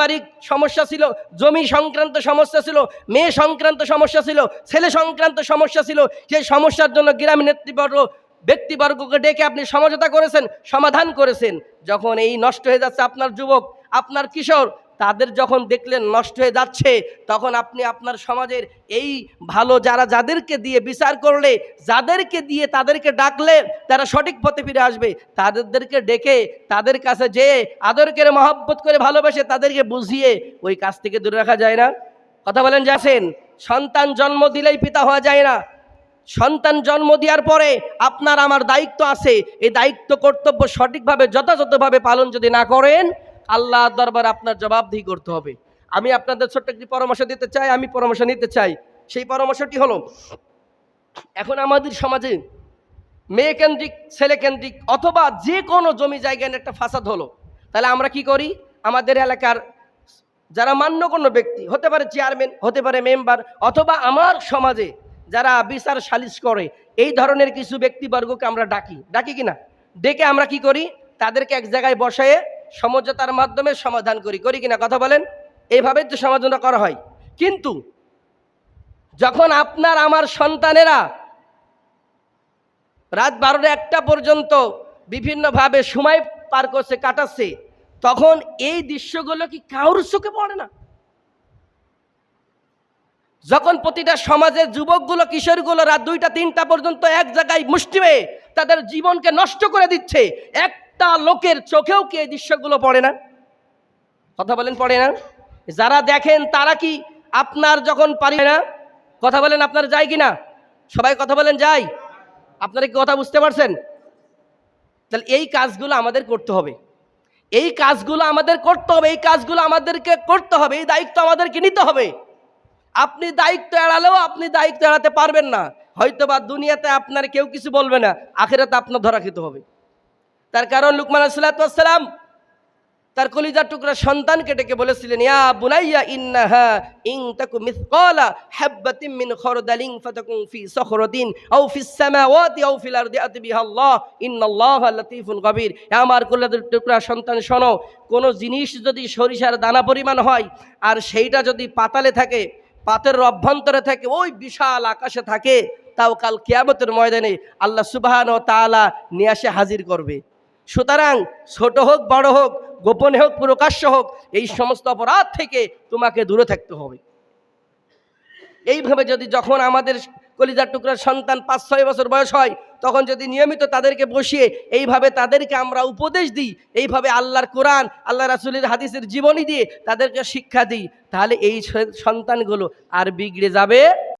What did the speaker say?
পারিবারিক সমস্যা ছিল, জমি সংক্রান্ত সমস্যা ছিল, মেয়ে সংক্রান্ত সমস্যা ছিল, ছেলে সংক্রান্ত সমস্যা ছিল। সেই সমস্যার জন্য গ্রামীণ নেতৃবর্গ ব্যক্তিবর্গকে ডেকে আপনি সমঝোতা করেছেন, সমাধান করেছেন। যখন এই নষ্ট হয়ে যাচ্ছে আপনার যুবক, আপনার কিশোর, তাদের যখন দেখলেন নষ্ট হয়ে যাচ্ছে, তখন আপনি আপনার সমাজের এই ভালো যাদেরকে দিয়ে বিচার করলে, যাদেরকে দিয়ে তাদেরকে ডাকলে তারা সঠিক পথে ফিরে আসবে, তাদেরকে ডেকে তাদের কাছে যেয়ে আদর করে মহব্বত করে ভালোবেসে তাদেরকে বুঝিয়ে ওই কাজ থেকে দূরে রাখা যায় না? কথা বলেন যাচ্ছেন। সন্তান জন্ম দিলেই পিতা হওয়া যায় না। সন্তান জন্ম দেওয়ার পরে আপনার আমার দায়িত্ব আছে। এই দায়িত্ব কর্তব্য সঠিকভাবে যথাযথভাবে পালন যদি না করেন, আল্লাহর দরবারে আপনার জবাবদিহি করতে হবে। আমি আপনাদের ছোট্ট একটি পরামর্শ দিতে চাই, আমি পরামর্শ নিতে চাই। সেই পরামর্শটি হলো, এখন আমাদের সমাজে মেয়ে কেন্দ্রিক, ছেলে কেন্দ্রিক অথবা যে কোনো জমি জায়গায় একটা ফাসাদ হলো, তাহলে আমরা কি করি? আমাদের এলাকার যারা মান্যগণ্য ব্যক্তি, হতে পারে চেয়ারম্যান, হতে পারে মেম্বার, অথবা আমার সমাজে যারা বিচার সালিশ করে, এই ধরনের কিছু ব্যক্তিবর্গকে আমরা ডাকি কিনা? ডেকে আমরা কি করি? তাদেরকে এক জায়গায় বসায়ে সমঝোতার মাধ্যমে সমাধান করি কিনা? কথা বলেন। এইভাবেই তো সমাধান করা হয়। কিন্তু যখন আপনার আমার সন্তানেরা রাত 12টা-1টা পর্যন্ত বিভিন্নভাবে সময় পার করছে, কাটাচ্ছে, তখন এই দৃশ্যগুলো কি কারোর চোখে পড়ে না? যখন প্রতিটা সমাজের যুবকগুলো, কিশোরগুলো রাত 2টা-3টা পর্যন্ত এক জায়গায় মুষ্টি হয়ে তাদের জীবনকে নষ্ট করে দিচ্ছে, একটা লোকের চোখেও কি এই দৃশ্যগুলো পড়ে না? কথা বলেন, পড়ে না? যারা দেখেন তারা কি আপনার যখন পারি না? কথা বলেন, আপনার যায় কি না? সবাই কথা বলেন, যায়? আপনারা কি কথা বুঝতে পারছেন? তাহলে এই কাজগুলো আমাদের করতে হবে, এই কাজগুলো আমাদের করতে হবে, এই কাজগুলো আমাদেরকে করতে হবে, এই দায়িত্ব আমাদেরকে নিতে হবে। আপনি দায়িত্ব এড়ালেও আপনি দায়িত্ব এড়াতে পারবেন না। হয়তোবা দুনিয়াতে আপনার কেউ কিছু বলবে না, আখিরাতে আপনার ধরা খেতে হবে। তার কারণ লুকমান আলাইহিস সালাম তার কলিজার টুকরা সন্তানকে ডেকে বলেছিলেন, ইয়া বুনাইয়া ইন্নাহা ইন তাকু মিসকালা হাববাতিন মিন খারদালিন ফাতাকুন ফি সখরাতিন আও ফিস সামাওয়াতি আও ফিল আরদি আতি বিহাল্লাহ ইন্নাল্লাহা লাতীফুন কবির। আমার কলিজার টুকরা সন্তান, শোনো, কোনো জিনিস যদি সরিষার দানা পরিমাণ হয় আর সেইটা যদি পাতালে থাকে, পাতের অভ্যন্তরে থাকে, ওই বিশাল আকাশে থাকে, তাও কাল কিয়ামতের ময়দানে আল্লাহ সুবহানাহু ওয়া তাআলা নিয়ে এসে হাজির করবে। সুতরাং ছোট হোক বড় হোক, গোপনে হোক প্রকাশ্য হোক, এই সমস্ত অপরাধ থেকে তোমাকে দূরে থাকতে হবে। এইভাবে যদি যখন আমাদের কলিজার টুকরার সন্তান 5-6 বছর বয়স হয়, তখন যদি নিয়মিত তাদেরকে বসিয়ে এইভাবে তাদেরকে আমরা উপদেশ দিই, এইভাবে আল্লাহর কোরআন, আল্লাহ রাসূলের হাদিসের জীবনী দিয়ে তাদেরকে শিক্ষা দিই, তাহলে এই সন্তানগুলো আর বিগড়ে যাবে